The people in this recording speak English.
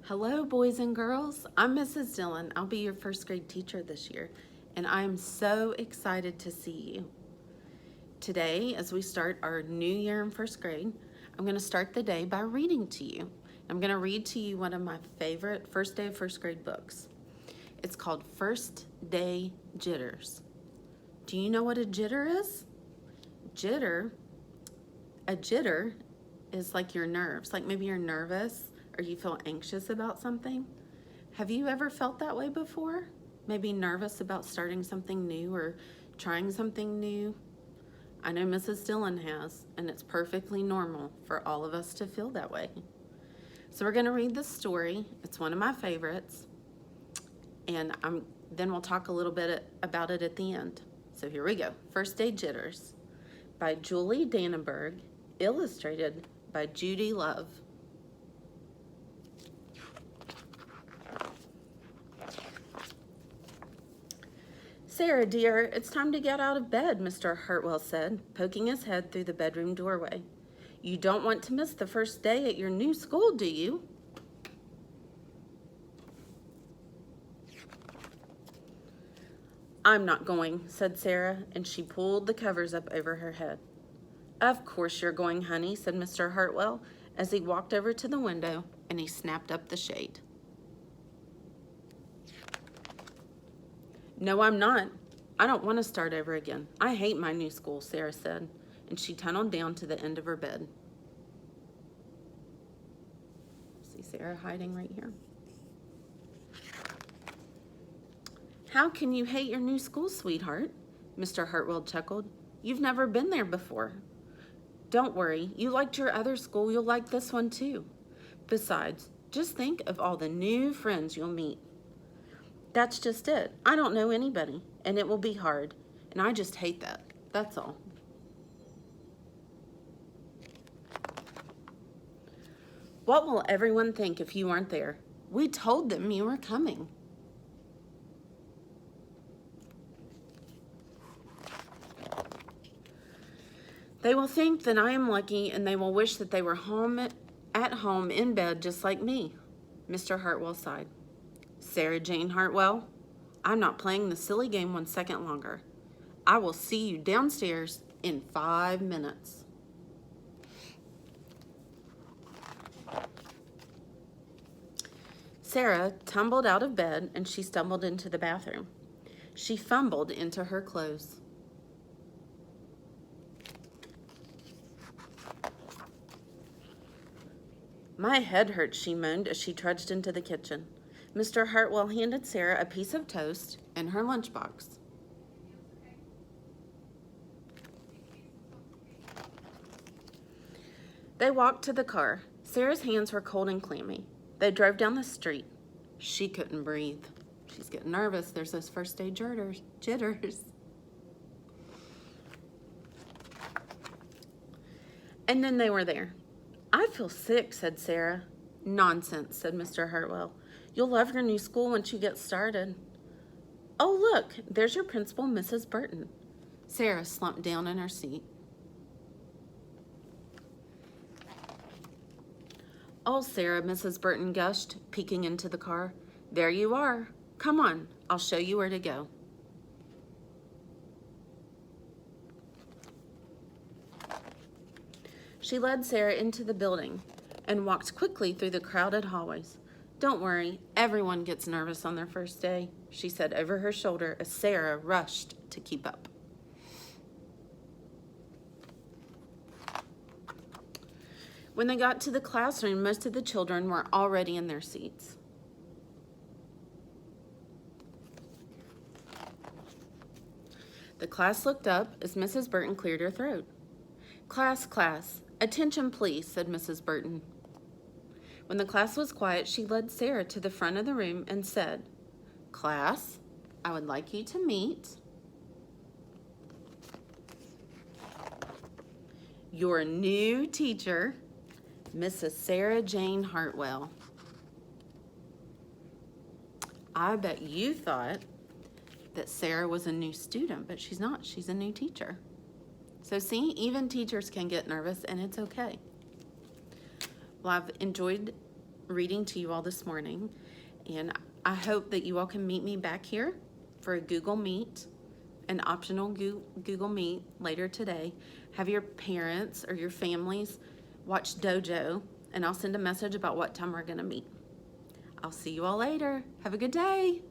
Hello, boys and girls. I'm Mrs. Dillon. I'll be your first grade teacher this year, and I'm so excited to see you. Today, as we start our new year in first grade, I'm going to start the day by reading to you. I'm going to read to you one of my favorite first day of first grade books. It's called First Day Jitters. Do you know what a jitter is? A jitter is like your nerves, like maybe you're nervous or you feel anxious about something. Have you ever felt that way before? Maybe nervous about starting something new or trying something new? I know Mrs. Dillon has, and it's perfectly normal for all of us to feel that way. So we're going to read this story. It's one of my favorites, and then we'll talk a little bit about it at the end. So here we go. First Day Jitters by Julie Dannenberg, illustrated by Judy Love. Sarah, dear, it's time to get out of bed, Mr. Hartwell said, poking his head through the bedroom doorway. You don't want to miss the first day at your new school, do you? I'm not going, said Sarah, and she pulled the covers up over her head. Of course you're going, honey, said Mr. Hartwell, as he walked over to the window and he snapped up the shade. No, I'm not. I don't want to start over again. I hate my new school, Sarah said, and she tunneled down to the end of her bed. See Sarah hiding right here. How can you hate your new school, sweetheart? Mr. Hartwell chuckled. You've never been there before. Don't worry, you liked your other school, you'll like this one too. Besides, just think of all the new friends you'll meet. That's just it. I don't know anybody, and it will be hard, and I just hate that. That's all. What will everyone think if you aren't there? We told them you were coming. They will think that I am lucky, and they will wish that they were at home in bed just like me. Mr. Hartwell sighed. Sarah Jane Hartwell, I'm not playing the silly game 1 second longer. I will see you downstairs in 5 minutes. Sarah tumbled out of bed and she stumbled into the bathroom. She fumbled into her clothes. My head hurts, she moaned as she trudged into the kitchen. Mr. Hartwell handed Sarah a piece of toast and her lunchbox. They walked to the car. Sarah's hands were cold and clammy. They drove down the street. She couldn't breathe. She's getting nervous. There's those first day jitters. And then they were there. I feel sick, said Sarah. Nonsense, said Mr. Hartwell. You'll love your new school once you get started. Oh, look, there's your principal, Mrs. Burton. Sarah slumped down in her seat. Oh, Sarah, Mrs. Burton gushed, peeking into the car. There you are. Come on, I'll show you where to go. She led Sarah into the building and walked quickly through the crowded hallways. Don't worry, everyone gets nervous on their first day, she said over her shoulder as Sarah rushed to keep up. When they got to the classroom, most of the children were already in their seats. The class looked up as Mrs. Burton cleared her throat. Class, attention please, said Mrs. Burton. When the class was quiet, she led Sarah to the front of the room and said, Class, I would like you to meet your new teacher, Mrs. Sarah Jane Hartwell. I bet you thought that Sarah was a new student, but she's not. She's a new teacher. So see, even teachers can get nervous, and it's okay. Well, I've enjoyed reading to you all this morning. And I hope that you all can meet me back here for a Google Meet, an optional Google Meet later today. Have your parents or your families watch Dojo, and I'll send a message about what time we're going to meet. I'll see you all later. Have a good day.